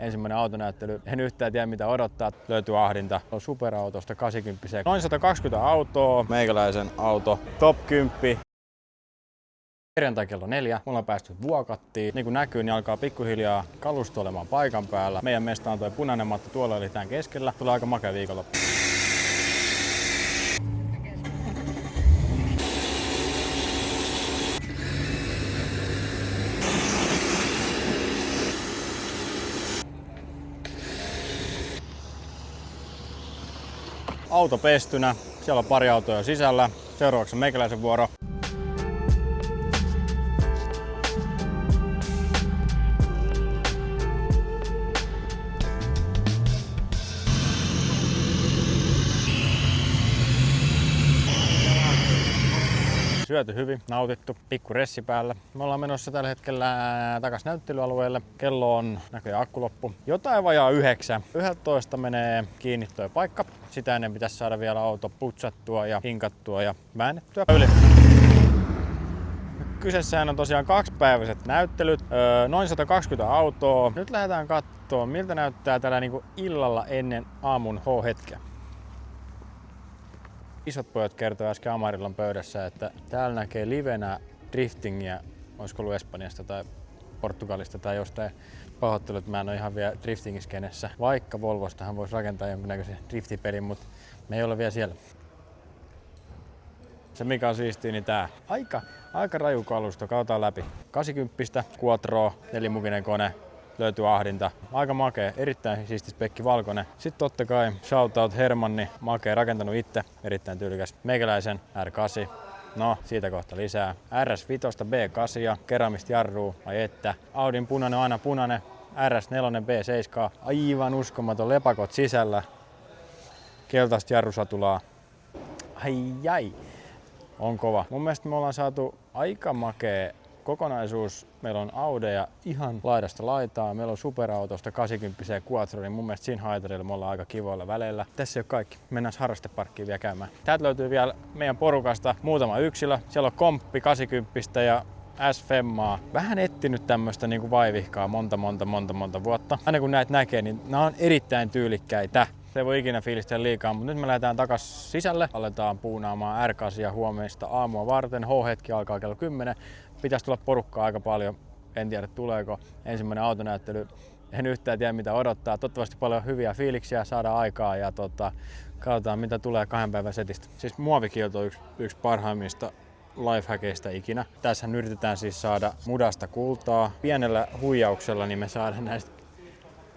Ensimmäinen autonäyttely. En yhtään tiedä mitä odottaa. Löytyy ahdinta. On superautosta 80. Noin 120 autoa. Meikäläisen auto. Top 10. Perjantai kello 4. Mulla on päästy Vuokattiin. Niin kuin näkyy, niin alkaa pikkuhiljaa kalusto olemaan paikan päällä. Meidän mesta on tuo punainen matto tuolla eli tän keskellä. Tulee aika makea viikonloppu. Auto pestynä. Siellä on pari autoa jo sisällä. Seuraavaksi on meikäläisen vuoro. Syöty hyvin, nautittu, pikku ressi päällä. Me ollaan menossa tällä hetkellä takas näyttelyalueelle. Kello on näköjään akkuloppu. Jotain vajaa 9. 11 menee kiinni toi paikka. Sitä ennen pitäisi saada vielä auto putsattua ja hinkattua ja väännettyä. Kyseessähän on tosiaan 2-päiväiset näyttelyt, noin 120 autoa. Nyt lähdetään katsoa, miltä näyttää tällä niinku illalla ennen aamun H-hetkeä. Isot pojat kertoi äsken Amarillan pöydässä, että täällä näkee livenä driftingiä, olisiko ollut Espanjasta tai Portugalista tai jostain. Pahoittelut, mä en ole ihan vielä driftingiskenessä. Vaikka Volvostahan voisi rakentaa jonkinnäköisen driftipelin, mutta me ei ole vielä siellä. Se mikä on siistiä, niin tää aika raju kalusto, kautaan läpi. 80 Quattro, 4-mukinen kone. Löytyy ahdinta. Aika makea, erittäin siisti spekki valkoinen. Sitten totta kai shoutout Hermanni, makea, rakentanut itse, erittäin tyylikäs. Meikäläisen R8, no siitä kohta lisää. RS5 B8, keramista jarruu, ai että. Audin punainen on aina punainen. RS4 B7, aivan uskomaton, lepakot sisällä. Keltaista jarrusatulaa. Ai. On kova. Mun mielestä me ollaan saatu aika makea kokonaisuus. Meillä on Audeja ihan laidasta laitaa. Meillä on superautosta 80 Quattro, niin mun mielestä siinä haitarilla me ollaan aika kivoilla väleillä. Tässä ei ole kaikki. Mennään harrasteparkkiin vielä käymään. Täältä löytyy vielä meidän porukasta muutama yksilö. Siellä on Komppi 80 ja S-Femmaa. Vähän etsinyt tämmöstä niinku vaivihkaa monta vuotta. Aina kun näitä näkee, niin nämä on erittäin tyylikkäitä. Se ei voi ikinä fiilistellä liikaa, mutta nyt me lähdetään takas sisälle. Aletaan puunaamaan R8 huomista aamua varten. H-hetki alkaa kello 10. Pitäisi tulla porukkaa aika paljon. En tiedä tuleeko ensimmäinen autonäyttely. En yhtään tiedä mitä odottaa. Toivottavasti paljon hyviä fiiliksiä saadaan aikaa ja katsotaan mitä tulee 2 päivän setistä. Siis muovikielto on yksi parhaimmista lifehackeista ikinä. Tässä yritetään siis saada mudasta kultaa. Pienellä huijauksella niin me saadaan näistä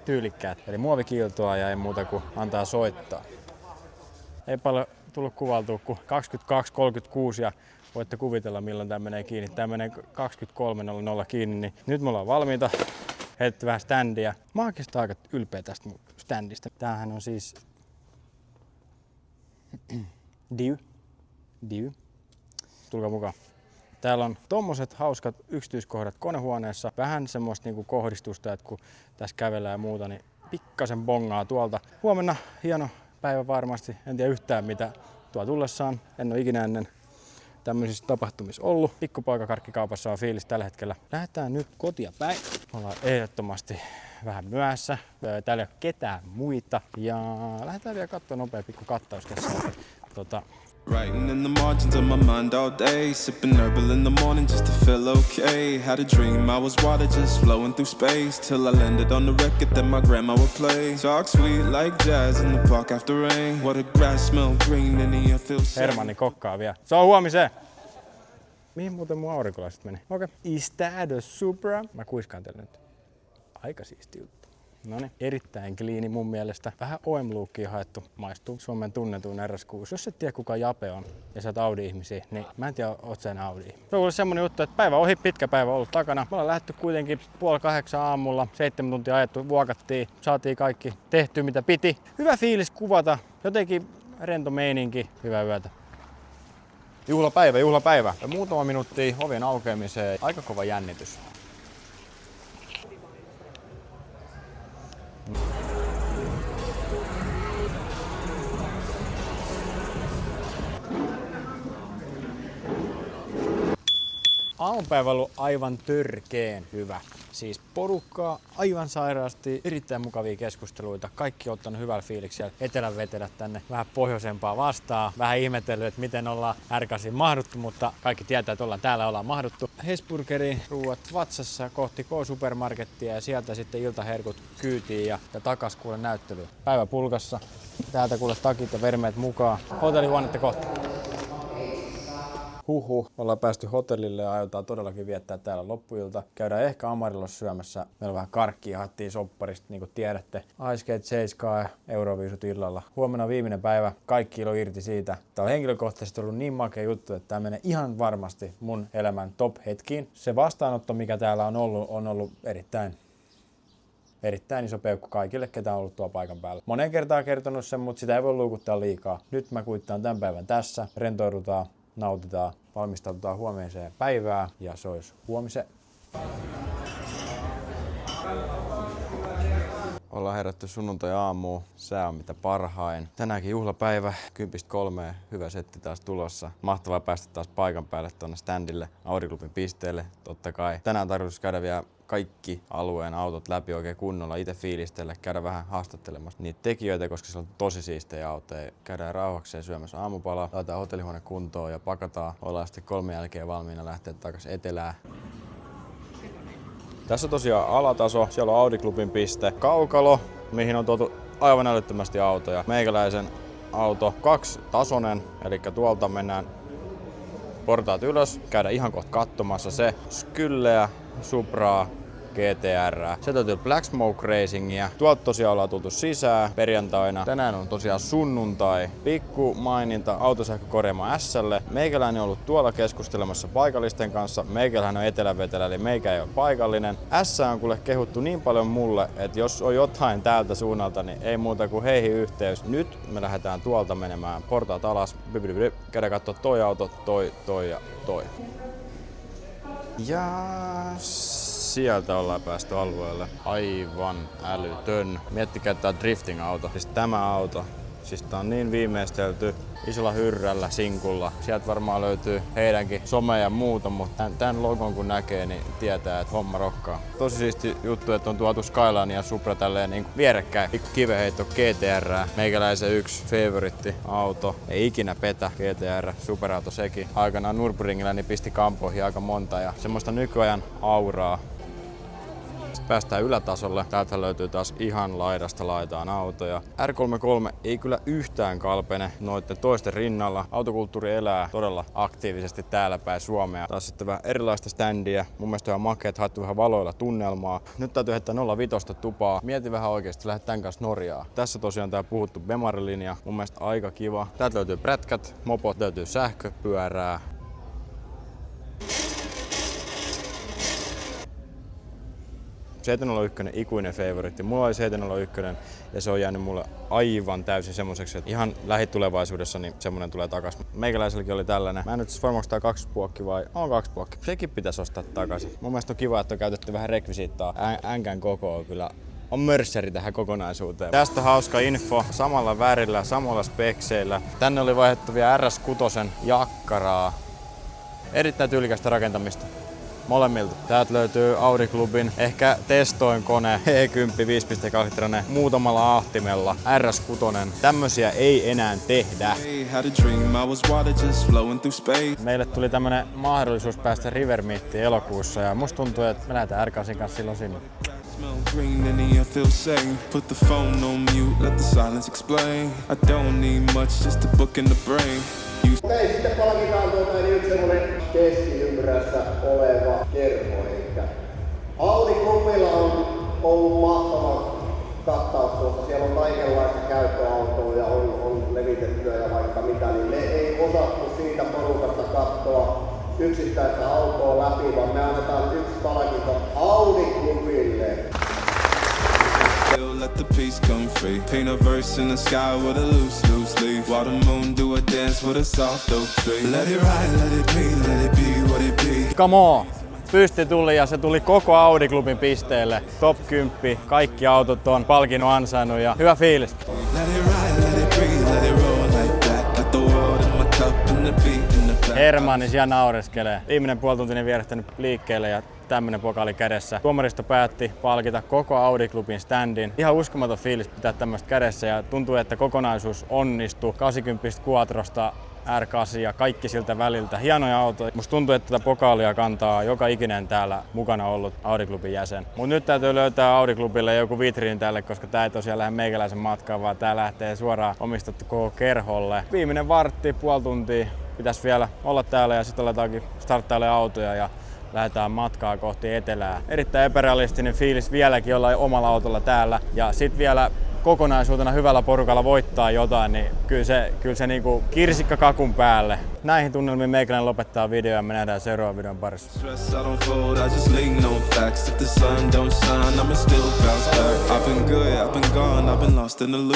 tyylikkäät. Eli muovikiiltoa ja ei muuta kuin antaa soittaa. Ei paljon tullut kuvaltua kuin 22.36 ja voitte kuvitella milloin tämä menee kiinni. Tämä menee 23.00 kiinni, niin nyt me ollaan valmiita. Heitetty vähän standia. Mä oon oikeastaan aika ylpeä tästä mun standista. Tämähän on siis Diu. Tulkaa mukaan. Täällä on tommoset hauskat yksityiskohdat konehuoneessa. Vähän semmoista niinku kohdistusta, että kun tässä kävellään ja muuta, niin pikkasen bongaa tuolta. Huomenna hieno päivä varmasti. En tiedä yhtään mitä tuo tullessaan. En ole ikinä ennen tämmöisissä tapahtumissa ollut. Pikkupoikakarkkikaupassa on fiilis tällä hetkellä. Lähdetään nyt kotia päin. Ollaan ehdottomasti vähän myöhässä. Täällä ei ole ketään muita. Ja lähdetään vielä katsoa nopea pikku kattaus tässä. Writing in the margins of my mind all day, sipping herbal in the morning just to feel okay. Had a dream I was water just flowing through space, till I landed on the record that my grandma would play. Talk sweet like jazz in the park after rain. What a grass smell green and the air feels safe. Hermanni kokkaa vielä. Se on huomiseen! Mihin muuten mun aurinkolaiset meni? Okei. Is that a Supra? Mä kuiskaan teille nyt. Aika siisti juttu. Noniin, erittäin kliini mun mielestä. Vähän OM-luukkiin haettu. Maistuu Suomen tunnetuin RS6. Jos et tiedä kuka Jape on ja sä oot Audi-ihmisiä, niin mä en tiedä oot sä Audi. Se on kuule semmonen juttu, että päivä ohi, pitkä päivä ollut takana. Me ollaan lähdetty kuitenkin 7:30 aamulla. 7 tuntia ajettu, Vuokattiin. Saatiin kaikki tehty mitä piti. Hyvä fiilis kuvata. Jotenkin rento meininki. Hyvää yötä. Juhlapäivä. Ja muutama minuuttia ovien aukeamiseen. Aika kova jännitys. Aamupäivä on ollut aivan törkeen hyvä. Siis porukkaa aivan sairaasti, erittäin mukavia keskusteluita. Kaikki on ottanut hyvällä fiiliksellä etelän vetelä tänne vähän pohjoisempaa vastaan. Vähän ihmetellyt, että miten ollaan Ärkasiin mahduttu, mutta kaikki tietää, että täällä ollaan mahduttu. Hesburgerin ruuat Vatsassa kohti K-supermarkettia ja sieltä sitten iltaherkut kyytiin ja takas kuule näyttelyyn. Päivä pulkassa. Täältä kuule takit ja vermeet mukaan. Hotellihuonetta kohti. Ollaan päästy hotellille ja aiotaan todellakin viettää täällä loppuilta. Käydään ehkä Amarillossa syömässä. Meillä on vähän karkkia, hattiin sopparista, niin kuin tiedätte. Ice Skate 7 ja Euroviisut illalla. Huomenna viimeinen päivä. Kaikki ilo irti siitä. Tää on henkilökohtaisesti ollut niin makea juttu, että tää menee ihan varmasti mun elämän top hetkiin. Se vastaanotto, mikä täällä on ollut erittäin iso peukku kaikille, ketä on ollut tuolla paikan päällä. Moneen kertaan kertonut sen, mutta sitä ei voi luukuttaa liikaa. Nyt mä kuittaan tämän päivän tässä. Rentoudutaan, nautitaan, valmistaudutaan huomiseen päivään ja se olisi huomisen. Ollaan herätty sunnuntai-aamuun, sää on mitä parhain. Tänäänkin juhlapäivä, 10:03, hyvä setti taas tulossa. Mahtavaa päästä taas paikan päälle tonne standille, Audi-klubin pisteelle, totta kai. Tänään tarkoitus käydä vielä kaikki alueen autot läpi oikein kunnolla, itse fiilistellä, käydä vähän haastattelemassa niitä tekijöitä, koska se on tosi siistejä autoja. Käydään rauhakseen syömässä aamupalaa, laitetaan hotellihuone kuntoon ja pakataan. Ollaan sitten 3 jälkeen valmiina lähteä takaisin etelään. Tässä on tosiaan alataso, siellä on Audi-klubin piste. Kaukalo, mihin on tuotu aivan älyttömästi autoja. Meikäläisen auto 2-tasonen, eli tuolta mennään portaat ylös. Käydään ihan kohta katsomassa se. Skylleä, Supraa, GTR. Se löytyy Black Smoke Racingia. Tuolta tosiaan ollaan tultu sisään perjantaina. Tänään on tosiaan sunnuntai. Pikku maininta autosähkökorjaamo S:lle. Meikäläinen on ollut tuolla keskustelemassa paikallisten kanssa. Meikäläinen on etelävetelä, eli meikä ei ole paikallinen. S on kuule kehuttu niin paljon mulle, että jos on jotain täältä suunnalta, niin ei muuta kuin heihin yhteys. Nyt me lähdetään tuolta menemään portaat alas. Käydään katsoa toi auto, toi ja toi. Ja sieltä ollaan päästy alueelle. Aivan älytön. Miettikää tää drifting-auto. Siis tämä auto. Siis tää on niin viimeistelty isolla hyrrällä, sinkulla. Sieltä varmaan löytyy heidänkin some ja muuta, mutta tän logon kun näkee, niin tietää, että homma rokkaa. Tosi siisti juttu, että on tuotu Skyline ja Supra tälleen niin vierekkäin. Pikku kiveheitto GTR. Meikäläisen yksi favoritti auto. Ei ikinä petä. GTR, superauto sekin. Aikanaan Nürburgringillä niin pisti kampoihin aika monta ja semmoista nykyajan auraa. Sitten päästään ylätasolle. Täältä löytyy taas ihan laidasta laitaan autoja. R33 ei kyllä yhtään kalpene noitten toisten rinnalla. Autokulttuuri elää todella aktiivisesti täällä päin Suomea. Taas sitten vähän erilaista standia. Mun mielestä ihan makeet, haettu vähän valoilla tunnelmaa. Nyt täytyy heittää 05 tupaa. Mietin vähän oikeesti, lähdet tän kanssa Norjaa. Tässä tosiaan tää puhuttu Bemari-linja. Mun mielestä aika kiva. Täältä löytyy prätkät, mopot, löytyy sähköpyörää. 701 ikuinen favoritti. Mulla oli 701 ja se on jäänyt mulle aivan täysin semmoiseksi, että ihan lähitulevaisuudessa niin semmonen tulee takas. Meikäläiselläkin oli tällainen. Mä en nyt siis varmaan onko tää 2 puokki vai on 2 puokki. Sekin pitäisi ostaa takaisin. Mun mielestä on kiva, että on käytetty vähän rekvisiittaa. Änkän koko on kyllä on mörsseri tähän kokonaisuuteen. Tästä hauska info. Samalla värillä, samalla spekseillä. Tänne oli vaihdettu vielä RS6 jakkaraa. Erittäin tyylikästä rakentamista. Molemmilta. Täältä löytyy Audi-klubin ehkä testoin kone E10 5.2 muutamalla ahtimella RS6. Tämmösiä ei enää tehdä. Meille tuli tämmönen mahdollisuus päästä River Meetiin elokuussa ja musta tuntuu, että me lähdetään Ärkasin kanssa silloin sinne. Green and you feel sane. Put the phone on mute, let the silence explain. I don't need much just to book in the brain. Okei, sitten palkitaan nyt semmonen keskiympyrässä oleva kerho. Elikkä Audi-klubilla on ollut mahtava kattaus tuossa. Siellä on kaikenlaista käyttöautoa ja on levitettyä ja vaikka mitä, niin me ei osattu siitä porukasta katsoa yksittäistä autoa läpi, vaan me annetaan yksi palkinto Audi-klubille. Let the peace come free. Paint a verse in the sky with a loose leaf. While the moon do a dance with a soft oak tree. Let it ride, let it be what it be. Come on! Pysti tuli ja se tuli koko Audi-klubin pisteelle. Top 10. Kaikki autot on palkinnon ansainnut ja hyvä fiilis. Let it ride, let it breathe, let it roll like that. Got the world in my cup and the beat in the back. Hermanni siellä naureskelee. Viimeinen puolituntinen vierähtänyt liikkeelle ja tämmönen pokaali kädessä. Tuomaristo päätti palkita koko Audi Clubin standin. Ihan uskomaton fiilis pitää tämmöistä kädessä ja tuntuu, että kokonaisuus onnistui 80 Quattrosta R8 ja kaikki siltä väliltä. Hienoja autoja. Musta tuntuu, että tätä pokaalia kantaa joka ikinen täällä mukana ollut Audi Clubin jäsen. Mut nyt täytyy löytää Audi Clubille joku vitriini tälle, koska tää ei tosiaan lähde meikäläisen matkaan, vaan tää lähtee suoraan omistettu koko kerholle. Viimeinen vartti, puoli tuntia pitäisi vielä olla täällä ja sitten aletaankin starttailemaan autoja ja lähdetään matkaa kohti etelää. Erittäin epärealistinen fiilis vieläkin olla omalla autolla täällä ja sit vielä kokonaisuutena hyvällä porukalla voittaa jotain, niin kyllä se niinku kirsikka kakun päälle. Näihin tunnelmiin meikäläinen lopettaa video ja me nähdään seuraavan videon parissa. Stress, I don't fold, I just lean on facts. If the sun don't shine, I'ma still bounce back. I've been good, I've been gone, I've been lost in the loop.